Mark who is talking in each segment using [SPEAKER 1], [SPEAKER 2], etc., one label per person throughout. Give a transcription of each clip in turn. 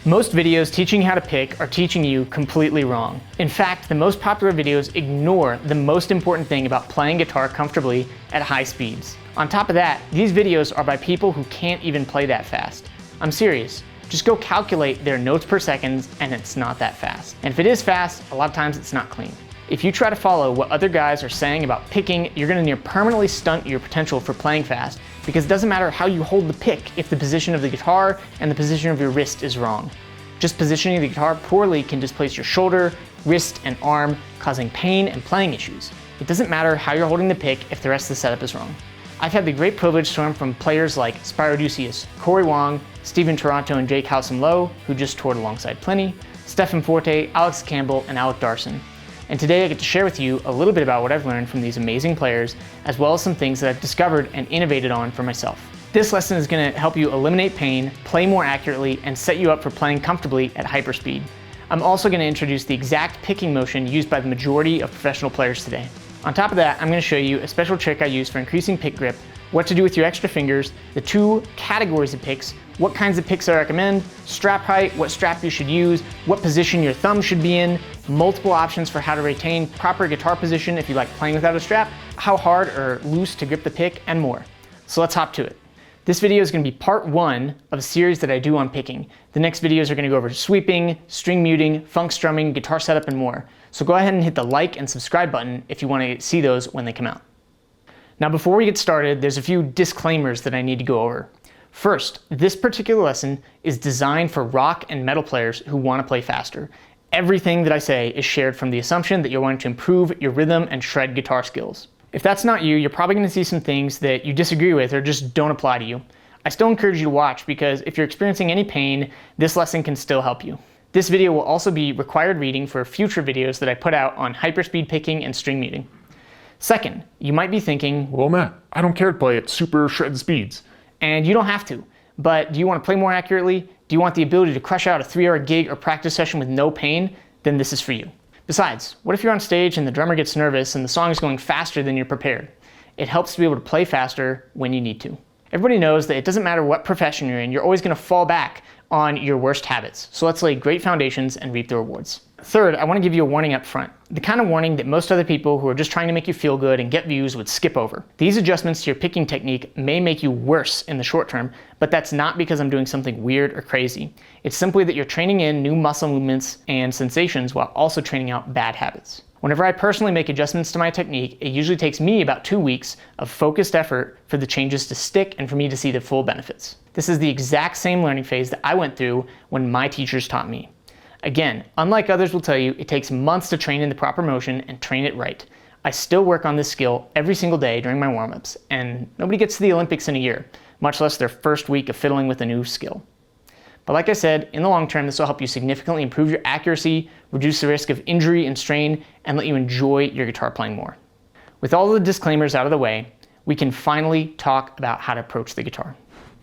[SPEAKER 1] Most videos teaching how to pick are teaching you completely wrong. In fact, the most popular videos ignore the most important thing about playing guitar comfortably at high speeds. On top of that, these videos are by people who can't even play that fast. I'm serious. Just go calculate their notes per second and it's not that fast. And if it is fast, a lot of times it's not clean. If you try to follow what other guys are saying about picking, you're gonna near permanently stunt your potential for playing fast, because it doesn't matter how you hold the pick if the position of the guitar and the position of your wrist is wrong. Just positioning the guitar poorly can displace your shoulder, wrist, and arm, causing pain and playing issues. It doesn't matter how you're holding the pick if the rest of the setup is wrong. I've had the great privilege to learn from players like Spiro Dussias, Cory Wong, Stephen Taranto, and Jake Howsam Lowe, who just toured alongside Plini, Stefan Forte, Campbell, and Alek Darson. And today I get to share with you a little bit about what I've learned from these amazing players, as well as some things that I've discovered and innovated on for myself. This lesson is going to help you eliminate pain, play more accurately, and set you up for playing comfortably at hyperspeed. I'm also going to introduce the exact picking motion used by the majority of professional players today. On top of that, I'm going to show you a special trick I use for increasing pick grip, what to do with your extra fingers, the 2 categories of picks, what kinds of picks I recommend, strap height, what strap you should use, what position your thumb should be in, multiple options for how to retain proper guitar position if you like playing without a strap, how hard or loose to grip the pick, and more. So let's hop to it. This video is going to be part 1 of a series that I do on picking. The next videos are going to go over sweeping, string muting, funk strumming, guitar setup, and more. So go ahead and hit the like and subscribe button if you want to see those when they come out. Now before we get started, there's a few disclaimers that I need to go over. First, this particular lesson is designed for rock and metal players who want to play faster. Everything that I say is shared from the assumption that you're wanting to improve your rhythm and shred guitar skills. If that's not you, you're probably going to see some things that you disagree with or just don't apply to you. I still encourage you to watch, because if you're experiencing any pain, this lesson can still help you. This video will also be required reading for future videos that I put out on hyperspeed picking and string muting. Second, you might be thinking, well Matt, I don't care to play at super shred speeds. And you don't have to, but do you want to play more accurately? Do you want the ability to crush out a 3-hour gig or practice session with no pain? Then this is for you. Besides, what if you're on stage and the drummer gets nervous and the song is going faster than you're prepared? It helps to be able to play faster when you need to. Everybody knows that it doesn't matter what profession you're in, you're always going to fall back on your worst habits. So let's lay great foundations and reap the rewards. Third, I want to give you a warning up front. The kind of warning that most other people who are just trying to make you feel good and get views would skip over. These adjustments to your picking technique may make you worse in the short term, but that's not because I'm doing something weird or crazy. It's simply that you're training in new muscle movements and sensations while also training out bad habits. Whenever I personally make adjustments to my technique, it usually takes me about 2 weeks of focused effort for the changes to stick and for me to see the full benefits. This is the exact same learning phase that I went through when my teachers taught me. Again, unlike others will tell you, it takes months to train in the proper motion and train it right. I still work on this skill every single day during my warm-ups, and nobody gets to the Olympics in a year, much less their first week of fiddling with a new skill. But like I said, in the long term, this will help you significantly improve your accuracy, reduce the risk of injury and strain, and let you enjoy your guitar playing more. With all the disclaimers out of the way, we can finally talk about how to approach the guitar.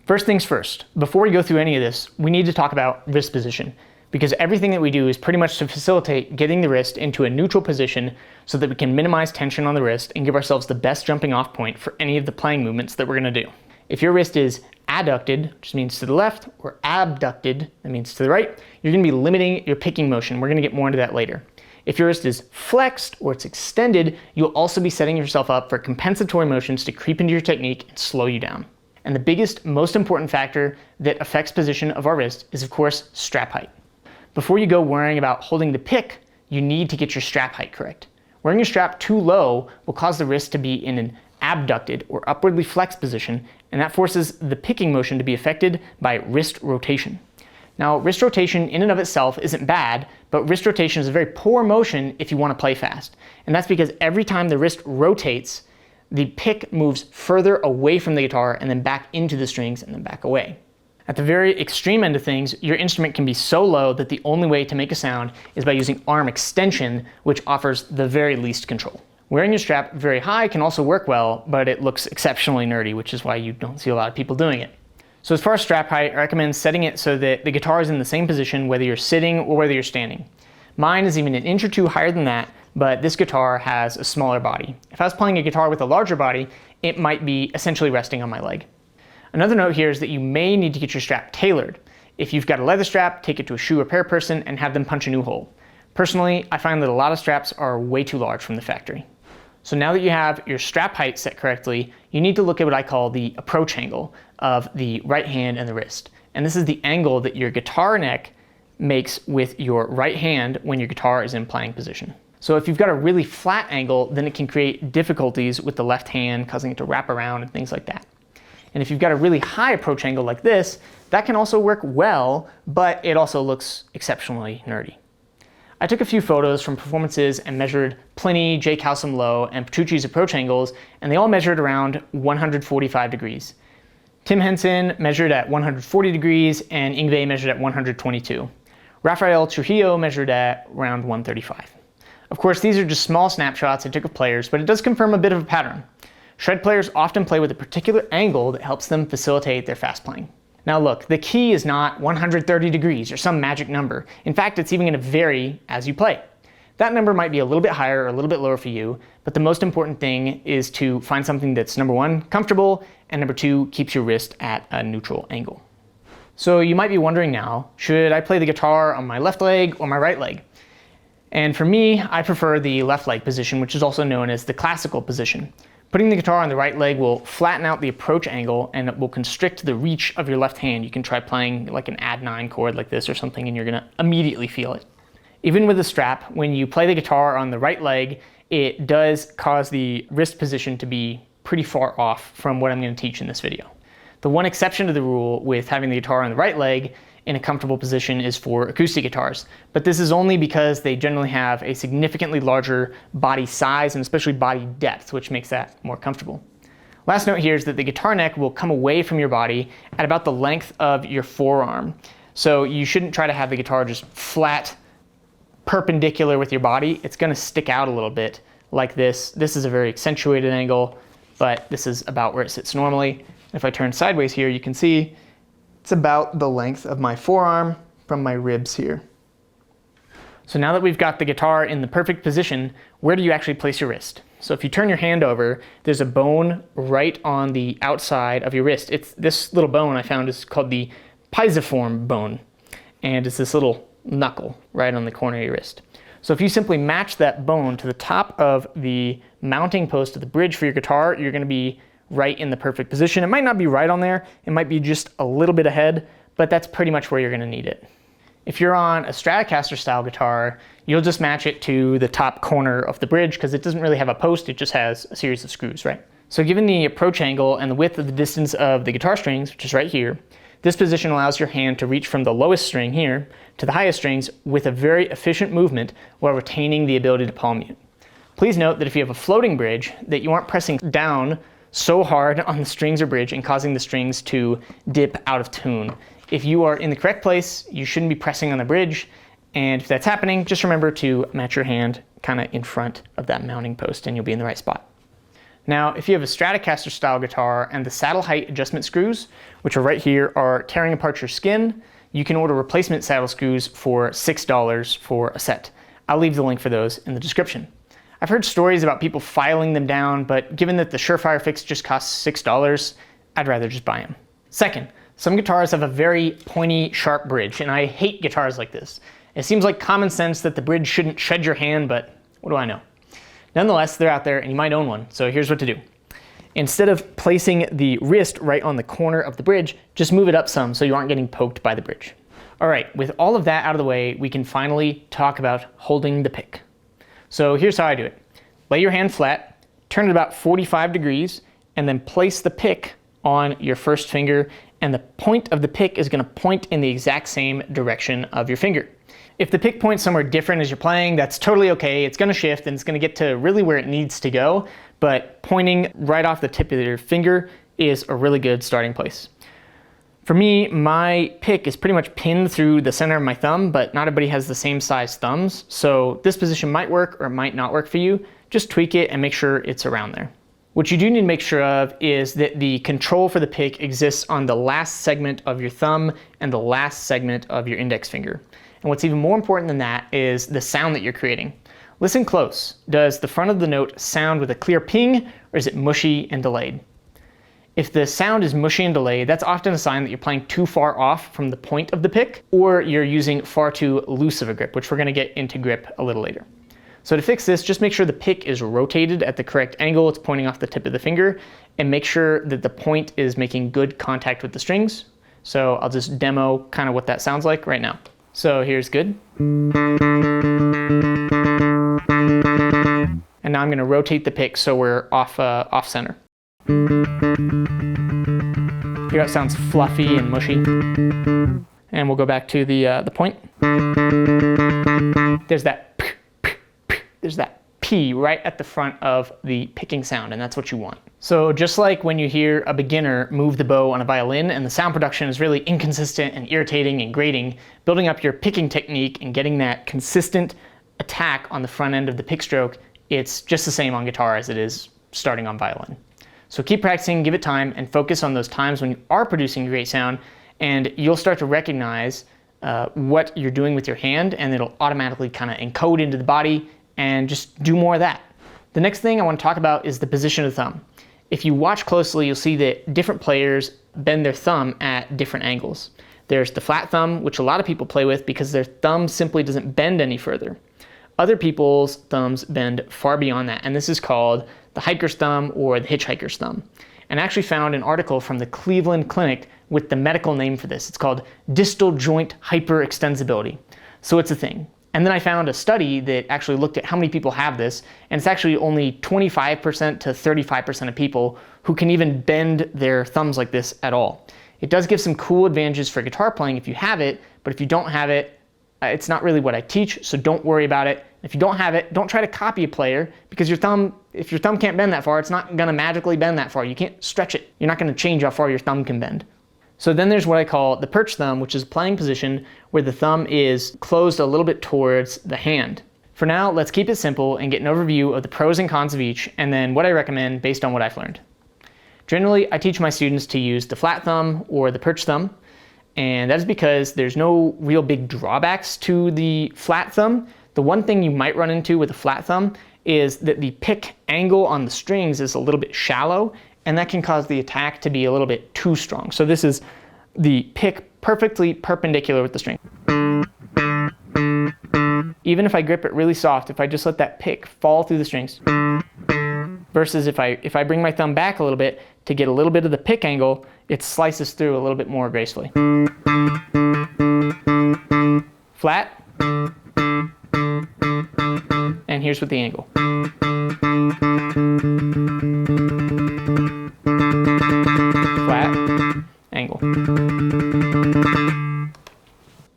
[SPEAKER 1] First things first, before we go through any of this, we need to talk about wrist position, because everything that we do is pretty much to facilitate getting the wrist into a neutral position so that we can minimize tension on the wrist and give ourselves the best jumping off point for any of the playing movements that we're going to do. If your wrist is adducted, which means to the left, or abducted, that means to the right, you're going to be limiting your picking motion. We're going to get more into that later. If your wrist is flexed or it's extended, you'll also be setting yourself up for compensatory motions to creep into your technique and slow you down. And the biggest, most important factor that affects position of our wrist is, of course, strap height. Before you go worrying about holding the pick, you need to get your strap height correct. Wearing your strap too low will cause the wrist to be in an abducted or upwardly flexed position, and that forces the picking motion to be affected by wrist rotation. Now, wrist rotation in and of itself isn't bad, but wrist rotation is a very poor motion if you want to play fast. And that's because every time the wrist rotates, the pick moves further away from the guitar and then back into the strings and then back away. At the very extreme end of things, your instrument can be so low that the only way to make a sound is by using arm extension, which offers the very least control. Wearing your strap very high can also work well, but it looks exceptionally nerdy, which is why you don't see a lot of people doing it. So as far as strap height, I recommend setting it so that the guitar is in the same position whether you're sitting or whether you're standing. Mine is even an inch or two higher than that, but this guitar has a smaller body. If I was playing a guitar with a larger body, it might be essentially resting on my leg. Another note here is that you may need to get your strap tailored. If you've got a leather strap, take it to a shoe repair person and have them punch a new hole. Personally, I find that a lot of straps are way too large from the factory. So now that you have your strap height set correctly, you need to look at what I call the approach angle of the right hand and the wrist. And this is the angle that your guitar neck makes with your right hand when your guitar is in playing position. So if you've got a really flat angle, then it can create difficulties with the left hand, causing it to wrap around and things like that. And if you've got a really high approach angle like this, that can also work well, but it also looks exceptionally nerdy. I took a few photos from performances and measured Plini, Jake Howsam Lowe, and Petrucci's approach angles, and they all measured around 145 degrees. Tim Henson measured at 140 degrees, and Yngwie measured at 122. Rafael Trujillo measured at around 135. Of course, these are just small snapshots I took of players, but it does confirm a bit of a pattern. Shred players often play with a particular angle that helps them facilitate their fast playing. Now look, the key is not 130 degrees or some magic number. In fact, it's even going to vary as you play. That number might be a little bit higher or a little bit lower for you, but the most important thing is to find something that's number one, comfortable, and number two, keeps your wrist at a neutral angle. So you might be wondering now, should I play the guitar on my left leg or my right leg? And for me, I prefer the left leg position, which is also known as the classical position. Putting the guitar on the right leg will flatten out the approach angle and it will constrict the reach of your left hand. You can try playing like an add 9 chord like this or something and you're gonna immediately feel it. Even with the strap, when you play the guitar on the right leg, it does cause the wrist position to be pretty far off from what I'm gonna teach in this video. The one exception to the rule with having the guitar on the right leg in a comfortable position is for acoustic guitars, but this is only because they generally have a significantly larger body size and especially body depth, which makes that more comfortable. Last note here is that the guitar neck will come away from your body at about the length of your forearm. So you shouldn't try to have the guitar just flat, perpendicular with your body. It's gonna stick out a little bit like this. This is a very accentuated angle, but this is about where it sits normally. If I turn sideways here, you can see it's about the length of my forearm from my ribs here. So now that we've got the guitar in the perfect position, where do you actually place your wrist? So if you turn your hand over, there's a bone right on the outside of your wrist. This little bone I found is called the pisiform bone, and it's this little knuckle right on the corner of your wrist. So if you simply match that bone to the top of the mounting post of the bridge for your guitar, you're gonna be right in the perfect position. It might not be right on there, it might be just a little bit ahead, but that's pretty much where you're gonna need it. If you're on a Stratocaster style guitar, you'll just match it to the top corner of the bridge because it doesn't really have a post, it just has a series of screws, right? So given the approach angle and the width of the distance of the guitar strings, which is right here, this position allows your hand to reach from the lowest string here to the highest strings with a very efficient movement while retaining the ability to palm mute. Please note that if you have a floating bridge, that you aren't pressing down so hard on the strings or bridge and causing the strings to dip out of tune. If you are in the correct place, you shouldn't be pressing on the bridge, and if that's happening, just remember to match your hand kind of in front of that mounting post and you'll be in the right spot. Now, if you have a Stratocaster style guitar and the saddle height adjustment screws, which are right here, are tearing apart your skin, you can order replacement saddle screws for $6 for a set. I'll leave the link for those in the description. I've heard stories about people filing them down, but given that the Surefire fix just costs $6, I'd rather just buy them. Second, some guitars have a very pointy, sharp bridge, and I hate guitars like this. It seems like common sense that the bridge shouldn't shred your hand, but what do I know? Nonetheless, they're out there and you might own one, so here's what to do. Instead of placing the wrist right on the corner of the bridge, just move it up some so you aren't getting poked by the bridge. All right, with all of that out of the way, we can finally talk about holding the pick. So here's how I do it. Lay your hand flat, turn it about 45 degrees, and then place the pick on your first finger, and the point of the pick is gonna point in the exact same direction of your finger. If the pick points somewhere different as you're playing, that's totally okay. It's gonna shift and it's gonna get to really where it needs to go, but pointing right off the tip of your finger is a really good starting place. For me, my pick is pretty much pinned through the center of my thumb, but not everybody has the same size thumbs, so this position might work or it might not work for you. Just tweak it and make sure it's around there. What you do need to make sure of is that the control for the pick exists on the last segment of your thumb and the last segment of your index finger. And what's even more important than that is the sound that you're creating. Listen close. Does the front of the note sound with a clear ping, or is it mushy and delayed? If the sound is mushy and delayed, that's often a sign that you're playing too far off from the point of the pick, or you're using far too loose of a grip, which we're gonna get into grip a little later. So to fix this, just make sure the pick is rotated at the correct angle, it's pointing off the tip of the finger, and make sure that the point is making good contact with the strings. So I'll just demo kind of what that sounds like right now. So here's good. And now I'm gonna rotate the pick so we're off center. Here it sounds fluffy and mushy. And we'll go back to the point. There's that P right at the front of the picking sound, and that's what you want. So just like when you hear a beginner move the bow on a violin and the sound production is really inconsistent and irritating and grating, building up your picking technique and getting that consistent attack on the front end of the pick stroke, it's just the same on guitar as it is starting on violin. So keep practicing, give it time, and focus on those times when you are producing great sound, and you'll start to recognize what you're doing with your hand, and it'll automatically kind of encode into the body, and just do more of that. The next thing I want to talk about is the position of the thumb. If you watch closely, you'll see that different players bend their thumb at different angles. There's the flat thumb, which a lot of people play with because their thumb simply doesn't bend any further. Other people's thumbs bend far beyond that, and this is called the hiker's thumb or the hitchhiker's thumb. And I actually found an article from the Cleveland Clinic with the medical name for this. It's called distal joint hyperextensibility. So it's a thing. And then I found a study that actually looked at how many people have this, and it's actually only 25% to 35% of people who can even bend their thumbs like this at all. It does give some cool advantages for guitar playing if you have it, but if you don't have it, it's not really what I teach, so don't worry about it. If you don't have it, don't try to copy a player, because if your thumb can't bend that far, it's not gonna magically bend that far. You can't stretch it. You're not gonna change how far your thumb can bend. So then there's what I call the perch thumb, which is a playing position where the thumb is closed a little bit towards the hand. For now, let's keep it simple and get an overview of the pros and cons of each, and then what I recommend based on what I've learned. Generally, I teach my students to use the flat thumb or the perch thumb, and that is because there's no real big drawbacks to the flat thumb. The one thing you might run into with a flat thumb is that the pick angle on the strings is a little bit shallow, and that can cause the attack to be a little bit too strong. So this is the pick perfectly perpendicular with the string. Even if I grip it really soft, if I just let that pick fall through the strings, versus if I bring my thumb back a little bit to get a little bit of the pick angle, it slices through a little bit more gracefully. Flat. And here's with the angle. Flat, angle.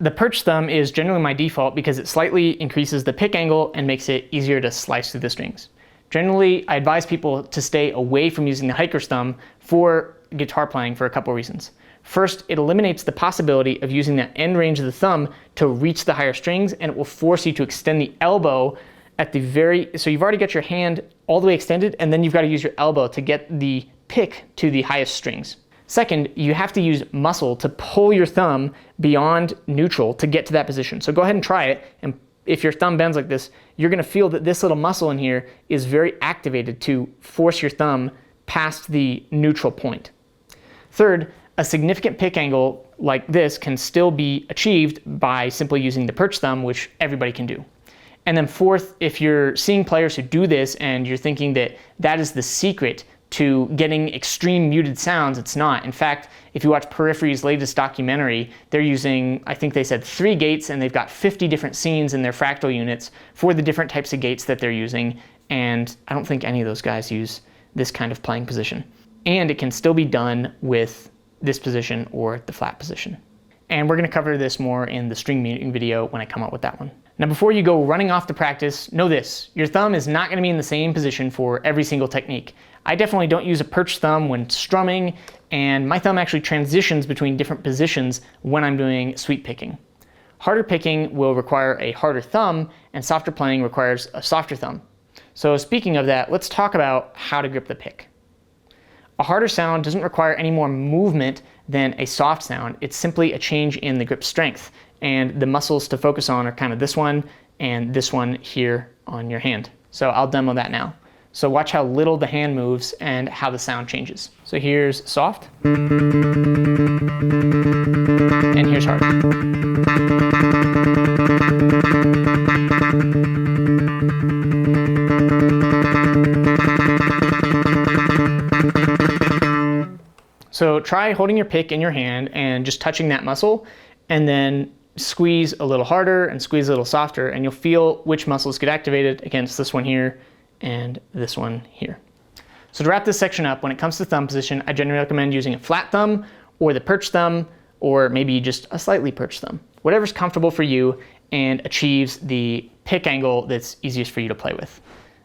[SPEAKER 1] The perch thumb is generally my default because it slightly increases the pick angle and makes it easier to slice through the strings. Generally, I advise people to stay away from using the hiker's thumb for guitar playing for a couple reasons. First, it eliminates the possibility of using that end range of the thumb to reach the higher strings, and it will force you to extend the elbow at the so you've already got your hand all the way extended, and then you've got to use your elbow to get the pick to the highest strings. Second, you have to use muscle to pull your thumb beyond neutral to get to that position. So go ahead and try it, and if your thumb bends like this, you're gonna feel that this little muscle in here is very activated to force your thumb past the neutral point. Third, a significant pick angle like this can still be achieved by simply using the perch thumb, which everybody can do. And then fourth, if you're seeing players who do this and you're thinking that that is the secret to getting extreme muted sounds, it's not. In fact, if you watch Periphery's latest documentary, they're using, I think they said 3 gates, and they've got 50 different scenes in their fractal units for the different types of gates that they're using, and I don't think any of those guys use this kind of playing position. And it can still be done with this position or the flat position. And we're gonna cover this more in the string muting video when I come up with that one. Now, before you go running off to practice, know this: your thumb is not gonna be in the same position for every single technique. I definitely don't use a perched thumb when strumming, and my thumb actually transitions between different positions when I'm doing sweep picking. Harder picking will require a harder thumb, and softer playing requires a softer thumb. So speaking of that, let's talk about how to grip the pick. A harder sound doesn't require any more movement than a soft sound. It's simply a change in the grip strength, and the muscles to focus on are kind of this one and this one here on your hand. So I'll demo that now. So watch how little the hand moves and how the sound changes. So here's soft, and here's hard. So try holding your pick in your hand and just touching that muscle, and then squeeze a little harder and squeeze a little softer, and you'll feel which muscles get activated against this one here and this one here. So to wrap this section up, when it comes to thumb position, I generally recommend using a flat thumb or the perched thumb, or maybe just a slightly perched thumb. Whatever's comfortable for you and achieves the pick angle that's easiest for you to play with.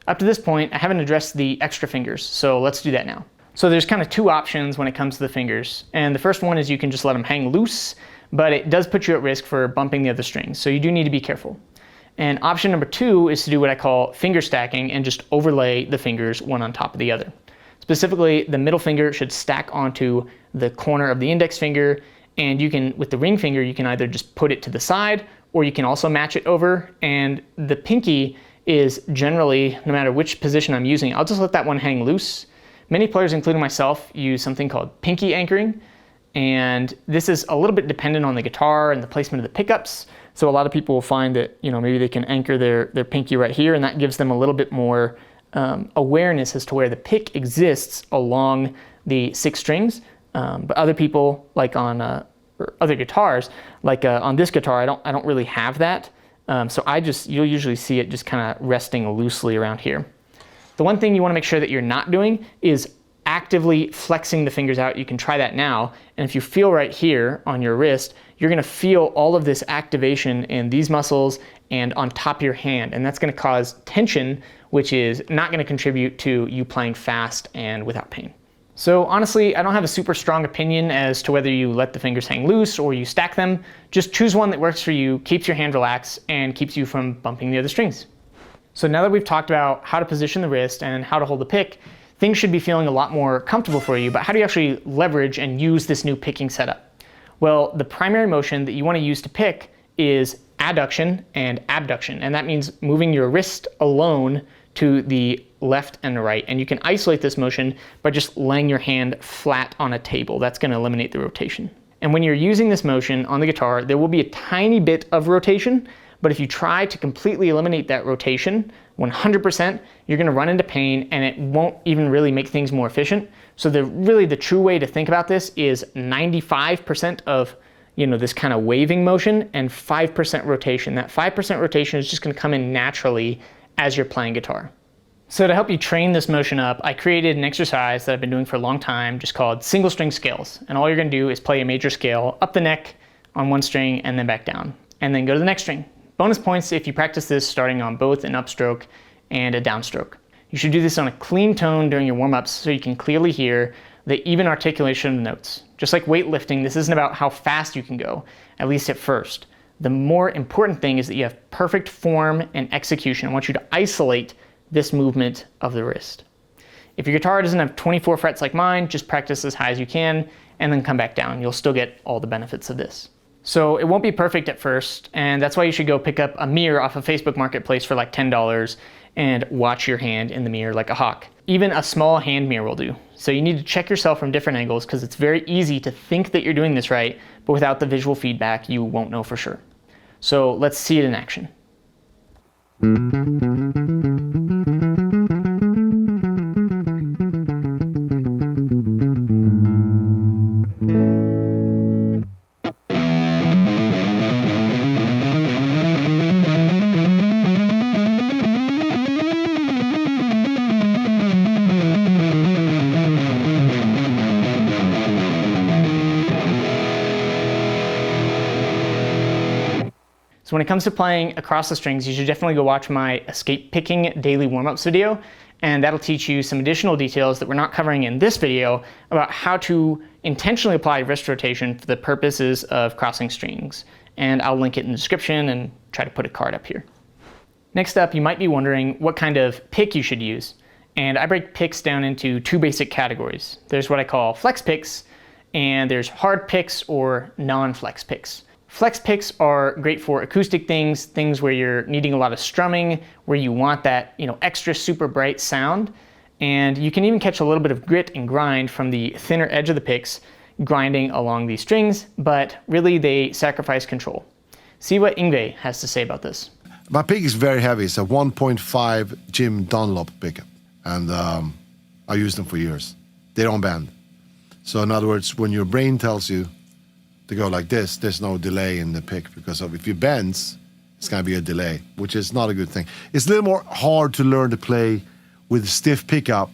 [SPEAKER 1] Up to this point, I haven't addressed the extra fingers, so let's do that now. So there's kind of two options when it comes to the fingers. And the first one is you can just let them hang loose, but it does put you at risk for bumping the other strings. So you do need to be careful. And option number two is to do what I call finger stacking and just overlay the fingers one on top of the other. Specifically, the middle finger should stack onto the corner of the index finger, and you can, with the ring finger, you can either just put it to the side or you can also match it over. And the pinky is generally, no matter which position I'm using, I'll just let that one hang loose. Many players, including myself, use something called pinky anchoring, and this is a little bit dependent on the guitar and the placement of the pickups. So a lot of people will find that, maybe they can anchor their pinky right here, and that gives them a little bit more awareness as to where the pick exists along the 6 strings. But other people, like on other guitars, like on this guitar, I don't really have that. So you'll usually see it just kind of resting loosely around here. The one thing you want to make sure that you're not doing is actively flexing the fingers out. You can try that now. And if you feel right here on your wrist, you're going to feel all of this activation in these muscles and on top of your hand. And that's going to cause tension, which is not going to contribute to you playing fast and without pain. So honestly, I don't have a super strong opinion as to whether you let the fingers hang loose or you stack them. Just choose one that works for you, keeps your hand relaxed, and keeps you from bumping the other strings. So now that we've talked about how to position the wrist and how to hold the pick, things should be feeling a lot more comfortable for you. But how do you actually leverage and use this new picking setup? Well, the primary motion that you want to use to pick is adduction and abduction. And that means moving your wrist alone to the left and the right. And you can isolate this motion by just laying your hand flat on a table. That's going to eliminate the rotation. And when you're using this motion on the guitar, there will be a tiny bit of rotation. But if you try to completely eliminate that rotation, 100%, you're going to run into pain, and it won't even really make things more efficient. So the true way to think about this is 95% of this kind of waving motion and 5% rotation. That 5% rotation is just going to come in naturally as you're playing guitar. So to help you train this motion up, I created an exercise that I've been doing for a long time, just called single string scales. And all you're going to do is play a major scale up the neck on one string and then back down, and then go to the next string. Bonus points if you practice this starting on both an upstroke and a downstroke. You should do this on a clean tone during your warm-ups so you can clearly hear the even articulation of the notes. Just like weightlifting, this isn't about how fast you can go, at least at first. The more important thing is that you have perfect form and execution. I want you to isolate this movement of the wrist. If your guitar doesn't have 24 frets like mine, just practice as high as you can and then come back down. You'll still get all the benefits of this. So it won't be perfect at first, and that's why you should go pick up a mirror off of Facebook Marketplace for like $10 and watch your hand in the mirror like a hawk. Even a small hand mirror will do. So you need to check yourself from different angles because it's very easy to think that you're doing this right, but without the visual feedback, you won't know for sure. So let's see it in action. So when it comes to playing across the strings, you should definitely go watch my escape picking daily warm-ups video, and that'll teach you some additional details that we're not covering in this video about how to intentionally apply wrist rotation for the purposes of crossing strings. And I'll link it in the description and try to put a card up here. Next up, you might be wondering what kind of pick you should use. And I break picks down into 2 basic categories. There's what I call flex picks, and there's hard picks or non-flex picks. Flex picks are great for acoustic things where you're needing a lot of strumming, where you want that, extra super bright sound. And you can even catch a little bit of grit and grind from the thinner edge of the picks grinding along these strings, but really they sacrifice control. See what Yngve has to say about this.
[SPEAKER 2] My pick is very heavy. It's a 1.5 Jim Dunlop pickup, and I used them for years. They don't bend. So in other words, when your brain tells you to go like this, there's no delay in the pick, because if it bends, it's going to be a delay, which is not a good thing. It's a little more hard to learn to play with a stiff but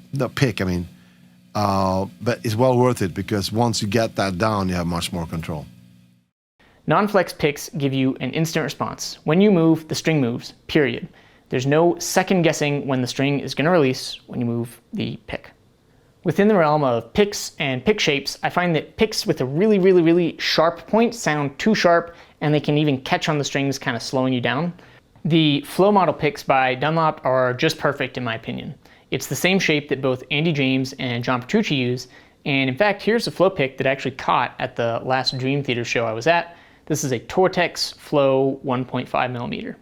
[SPEAKER 2] it's well worth it, because once you get that down, you have much more control.
[SPEAKER 1] Non-flex picks give you an instant response. When you move, the string moves, period. There's no second guessing when the string is going to release when you move the pick. Within the realm of picks and pick shapes, I find that picks with a really, really, really sharp point sound too sharp, and they can even catch on the strings, kind of slowing you down. The Flow model picks by Dunlop are just perfect in my opinion. It's the same shape that both Andy James and John Petrucci use, and in fact, here's a Flow pick that I actually caught at the last Dream Theater show I was at. This is a Tortex Flow 1.5mm.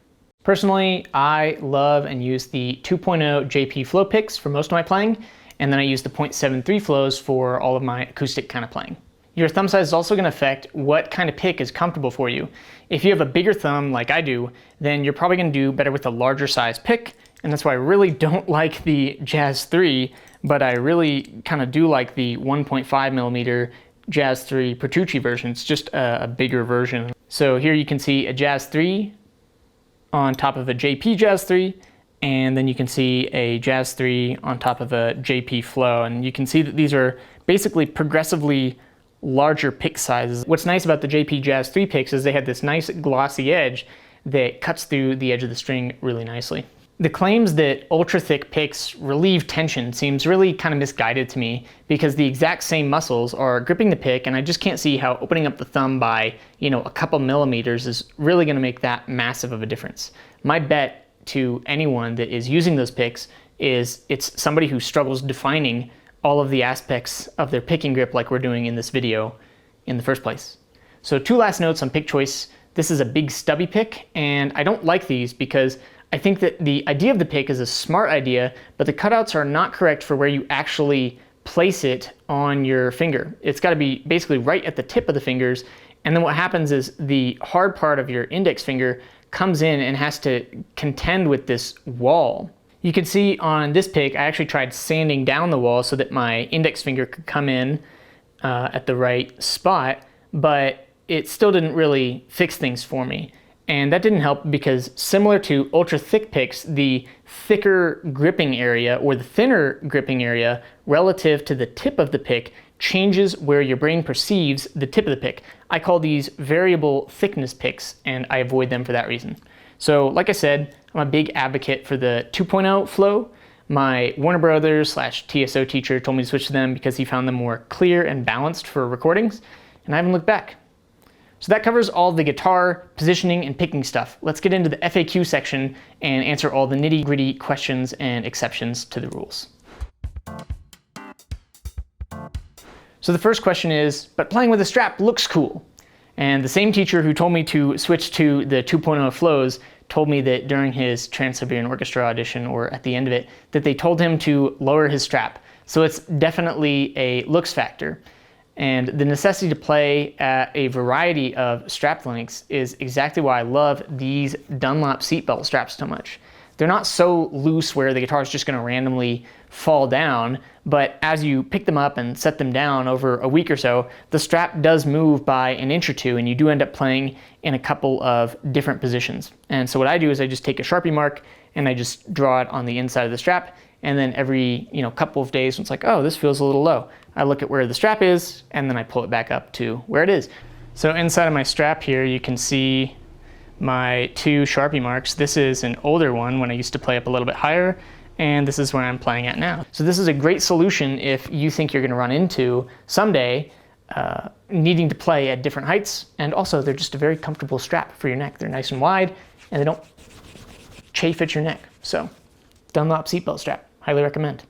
[SPEAKER 1] Personally, I love and use the 2.0 JP Flow picks for most of my playing, and then I use the 0.73 flows for all of my acoustic kind of playing. Your thumb size is also going to affect what kind of pick is comfortable for you. If you have a bigger thumb like I do, then you're probably going to do better with a larger size pick, and that's why I really don't like the Jazz 3, but I really kind of do like the 1.5mm Jazz 3 Petrucci version. It's just a bigger version. So here you can see a Jazz 3 on top of a JP Jazz 3, and then you can see a Jazz 3 on top of a JP Flow, and you can see that these are basically progressively larger pick sizes. What's nice about the JP Jazz 3 picks is they have this nice glossy edge that cuts through the edge of the string really nicely. The claims that ultra thick picks relieve tension seems really kind of misguided to me, because the exact same muscles are gripping the pick, and I just can't see how opening up the thumb by, a couple millimeters is really going to make that massive of a difference. My bet to anyone that is using those picks is it's somebody who struggles defining all of the aspects of their picking grip like we're doing in this video in the first place. So 2 last notes on pick choice. This is a big stubby pick, and I don't like these because I think that the idea of the pick is a smart idea, but the cutouts are not correct for where you actually place it on your finger. It's got to be basically right at the tip of the fingers, and then what happens is the hard part of your index finger comes in and has to contend with this wall. You can see on this pick, I actually tried sanding down the wall so that my index finger could come in at the right spot, but it still didn't really fix things for me. And that didn't help because, similar to ultra thick picks, the thicker gripping area or the thinner gripping area relative to the tip of the pick changes where your brain perceives the tip of the pick. I call these variable thickness picks, and I avoid them for that reason. So like I said, I'm a big advocate for the 2.0 Flow. My Warner Brothers / TSO teacher told me to switch to them because he found them more clear and balanced for recordings, and I haven't looked back. So that covers all the guitar, positioning, and picking stuff. Let's get into the FAQ section and answer all the nitty-gritty questions and exceptions to the rules. So the first question is, but playing with a strap looks cool. And the same teacher who told me to switch to the 2.0 Flows told me that during his Trans-Siberian Orchestra audition, or at the end of it, that they told him to lower his strap. So it's definitely a looks factor. And the necessity to play at a variety of strap lengths is exactly why I love these Dunlop seatbelt straps so much. They're not so loose where the guitar is just going to randomly fall down, but as you pick them up and set them down over a week or so, the strap does move by an inch or two, and you do end up playing in a couple of different positions. And so what I do is I just take a Sharpie mark and I just draw it on the inside of the strap, and then every couple of days, it's like, oh, this feels a little low. I look at where the strap is, and then I pull it back up to where it is. So inside of my strap here, you can see my 2 Sharpie marks. This is an older one when I used to play up a little bit higher, and this is where I'm playing at now. So this is a great solution if you think you're gonna run into someday needing to play at different heights, and also they're just a very comfortable strap for your neck. They're nice and wide, and they don't chafe at your neck. So Dunlop seatbelt strap, highly recommend.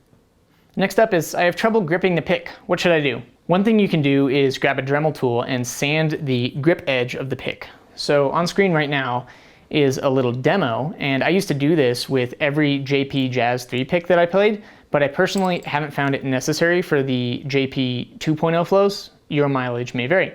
[SPEAKER 1] Next up is, I have trouble gripping the pick. What should I do? One thing you can do is grab a Dremel tool and sand the grip edge of the pick. So on screen right now is a little demo, and I used to do this with every JP Jazz 3 pick that I played, but I personally haven't found it necessary for the JP 2.0 flows. Your mileage may vary.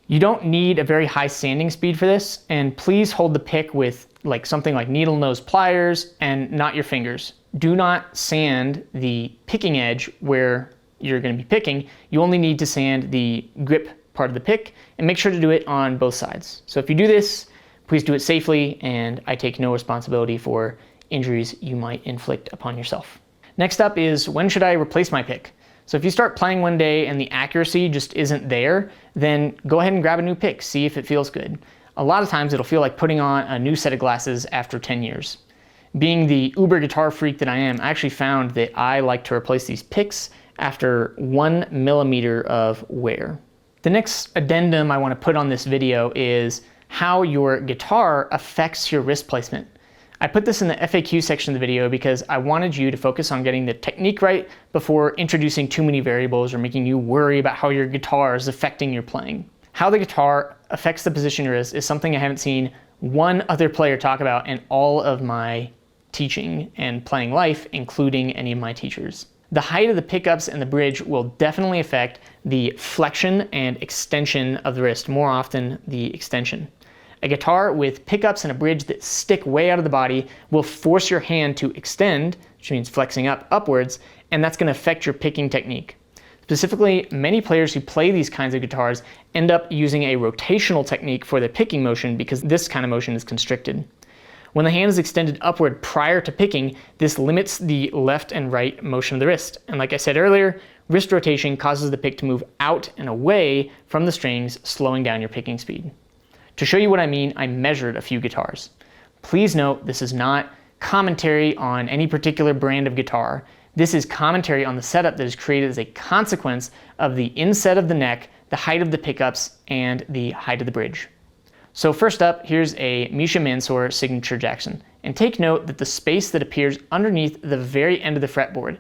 [SPEAKER 1] You don't need a very high sanding speed for this, and please hold the pick with something like needle nose pliers and not your fingers. Do not sand the picking edge where you're going to be picking. You only need to sand the grip part of the pick, and make sure to do it on both sides. So if you do this, please do it safely, and I take no responsibility for injuries you might inflict upon yourself. Next up is, when should I replace my pick? So if you start playing one day and the accuracy just isn't there, then go ahead and grab a new pick, see if it feels good. A lot of times it'll feel like putting on a new set of glasses after 10 years. Being the uber guitar freak that I am, I actually found that I like to replace these picks after 1 millimeter of wear. The next addendum I want to put on this video is how your guitar affects your wrist placement. I put this in the FAQ section of the video because I wanted you to focus on getting the technique right before introducing too many variables or making you worry about how your guitar is affecting your playing. How the guitar affects the position of your wrist is something I haven't seen one other player talk about in all of my teaching and playing life, including any of my teachers. The height of the pickups and the bridge will definitely affect the flexion and extension of the wrist, more often the extension. A guitar with pickups and a bridge that stick way out of the body will force your hand to extend, which means flexing upwards, and that's going to affect your picking technique. Specifically, many players who play these kinds of guitars end up using a rotational technique for their picking motion because this kind of motion is constricted. When the hand is extended upward prior to picking, this limits the left and right motion of the wrist. And like I said earlier, wrist rotation causes the pick to move out and away from the strings, slowing down your picking speed. To show you what I mean, I measured a few guitars. Please note this is not commentary on any particular brand of guitar. This is commentary on the setup that is created as a consequence of the inset of the neck, the height of the pickups, and the height of the bridge. So first up, here's a Misha Mansour signature Jackson. And take note that the space that appears underneath the very end of the fretboard.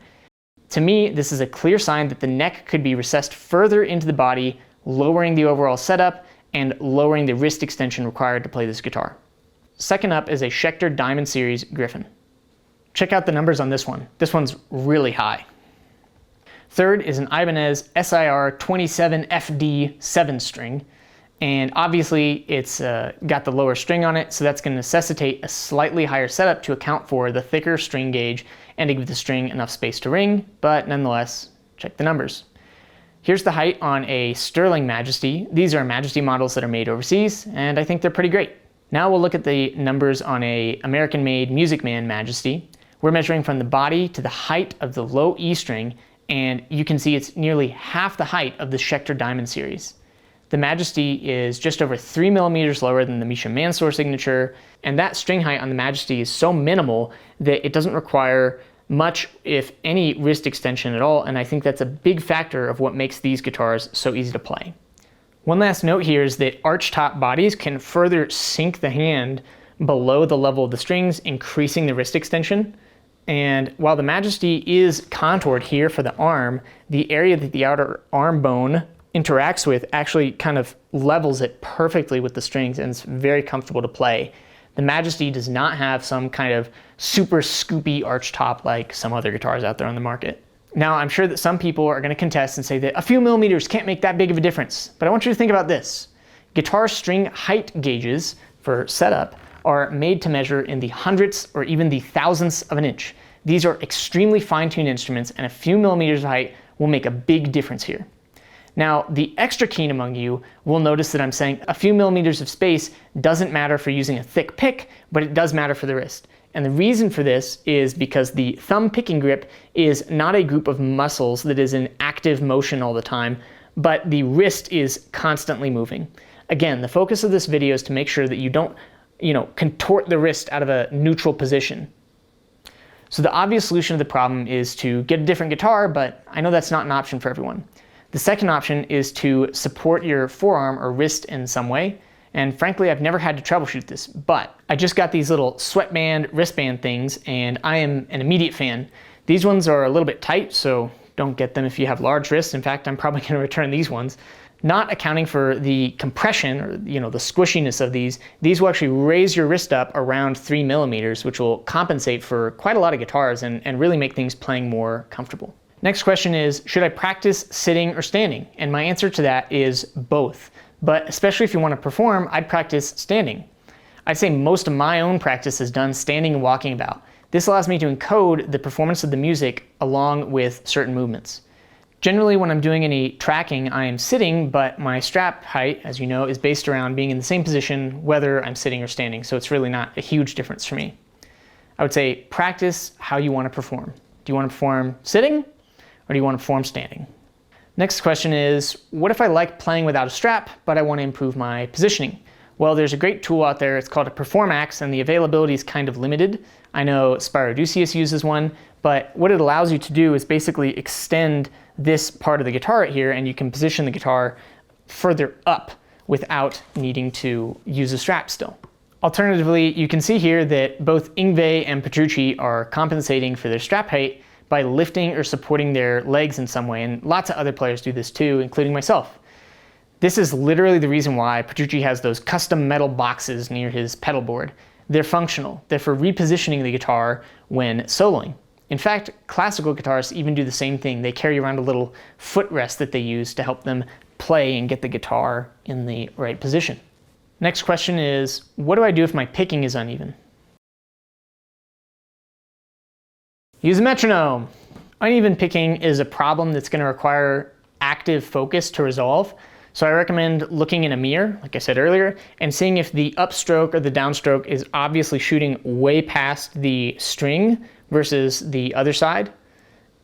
[SPEAKER 1] To me, this is a clear sign that the neck could be recessed further into the body, lowering the overall setup and lowering the wrist extension required to play this guitar. Second up is a Schecter Diamond Series Griffin. Check out the numbers on this one. This one's really high. Third is an Ibanez SIR 27 FD 7-string. And obviously it's got the lower string on it, so that's going to necessitate a slightly higher setup to account for the thicker string gauge and to give the string enough space to ring, but nonetheless, check the numbers. Here's the height on a Sterling Majesty. These are Majesty models that are made overseas, and I think they're pretty great. Now we'll look at the numbers on a American-made Music Man Majesty. We're measuring from the body to the height of the low E string, and you can see it's nearly half the height of the Schecter Diamond Series. The Majesty is just over 3 millimeters lower than the Misha Mansour signature, and that string height on the Majesty is so minimal that it doesn't require much, if any, wrist extension at all, and I think that's a big factor of what makes these guitars so easy to play. One last note here is that arch-top bodies can further sink the hand below the level of the strings, increasing the wrist extension. And while the Majesty is contoured here for the arm, the area that the outer arm bone interacts with actually kind of levels it perfectly with the strings, and it's very comfortable to play. The Majesty does not have some kind of super scoopy arch top like some other guitars out there on the market. Now, I'm sure that some people are going to contest and say that a few millimeters can't make that big of a difference, but I want you to think about this. Guitar string height gauges for setup are made to measure in the hundredths or even the thousandths of an inch. These are extremely fine-tuned instruments, and a few millimeters of height will make a big difference here. Now, the extra keen among you will notice that I'm saying a few millimeters of space doesn't matter for using a thick pick, but it does matter for the wrist. And the reason for this is because the thumb picking grip is not a group of muscles that is in active motion all the time, but the wrist is constantly moving. Again, the focus of this video is to make sure that you don't, contort the wrist out of a neutral position. So the obvious solution to the problem is to get a different guitar, but I know that's not an option for everyone. The second option is to support your forearm or wrist in some way. And frankly, I've never had to troubleshoot this, but I just got these little sweatband wristband things, and I am an immediate fan. These ones are a little bit tight, so Don't get them if you have large wrists. In fact, I'm probably going to return these ones. Not accounting for the compression or the squishiness of these will actually raise your wrist up around 3 millimeters, which will compensate for quite a lot of guitars and really make things playing more comfortable. Next question is, should I practice sitting or standing? And my answer to that is both. But especially if you want to perform, I'd practice standing. I'd say most of my own practice is done standing and walking about. This allows me to encode the performance of the music along with certain movements. Generally, when I'm doing any tracking, I am sitting, but my strap height, as you know, is based around being in the same position whether I'm sitting or standing, so it's really not a huge difference for me. I would say practice how you want to perform. Do you want to perform sitting, or do you want to perform standing? Next question is, what if I like playing without a strap, but I want to improve my positioning? Well, there's a great tool out there. It's called a Performax, and the availability is kind of limited. I know Spiro Dussias uses one, but what it allows you to do is basically extend this part of the guitar right here, and you can position the guitar further up without needing to use a strap still. Alternatively, you can see here that both Yngwie and Petrucci are compensating for their strap height by lifting or supporting their legs in some way, and lots of other players do this too, including myself. This is literally the reason why Petrucci has those custom metal boxes near his pedal board. They're functional. They're for repositioning the guitar when soloing. In fact, classical guitarists even do the same thing. They carry around a little footrest that they use to help them play and get the guitar in the right position. Next question is, what do I do if my picking is uneven? Use a metronome. Uneven picking is a problem that's going to require active focus to resolve. So I recommend looking in a mirror, like I said earlier, and seeing if the upstroke or the downstroke is obviously shooting way past the string versus the other side.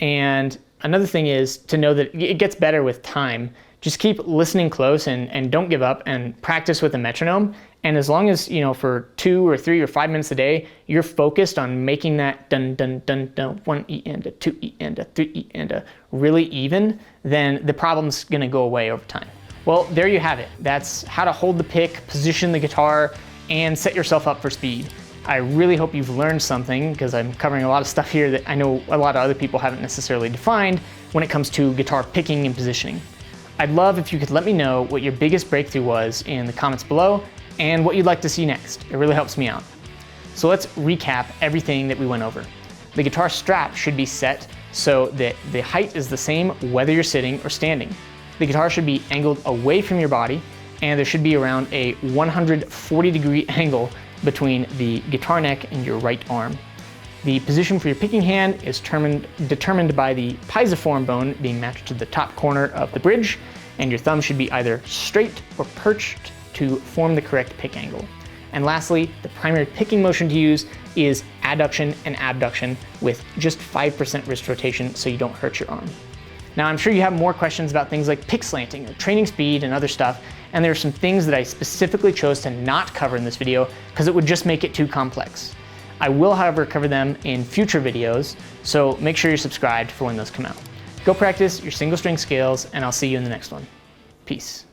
[SPEAKER 1] And another thing is to know that it gets better with time. Just keep listening close and don't give up, and practice with a metronome. And as long as, for 2 or 3 or 5 minutes a day, you're focused on making that dun dun dun dun 1 E and a 2 E and a 3 E and a really even, then the problem's gonna go away over time. Well, there you have it. That's how to hold the pick, position the guitar, and set yourself up for speed. I really hope you've learned something, because I'm covering a lot of stuff here that I know a lot of other people haven't necessarily defined when it comes to guitar picking and positioning. I'd love if you could let me know what your biggest breakthrough was in the comments below and what you'd like to see next. It really helps me out. So let's recap everything that we went over. The guitar strap should be set so that the height is the same whether you're sitting or standing. The guitar should be angled away from your body, and there should be around a 140-degree angle between the guitar neck and your right arm. The position for your picking hand is determined by the pisiform bone being matched to the top corner of the bridge, and your thumb should be either straight or perched to form the correct pick angle. And lastly, the primary picking motion to use is adduction and abduction with just 5% wrist rotation so you don't hurt your arm. Now, I'm sure you have more questions about things like pick slanting or training speed and other stuff, and there are some things that I specifically chose to not cover in this video because it would just make it too complex. I will, however, cover them in future videos, so make sure you're subscribed for when those come out. Go practice your single string scales, and I'll see you in the next one. Peace.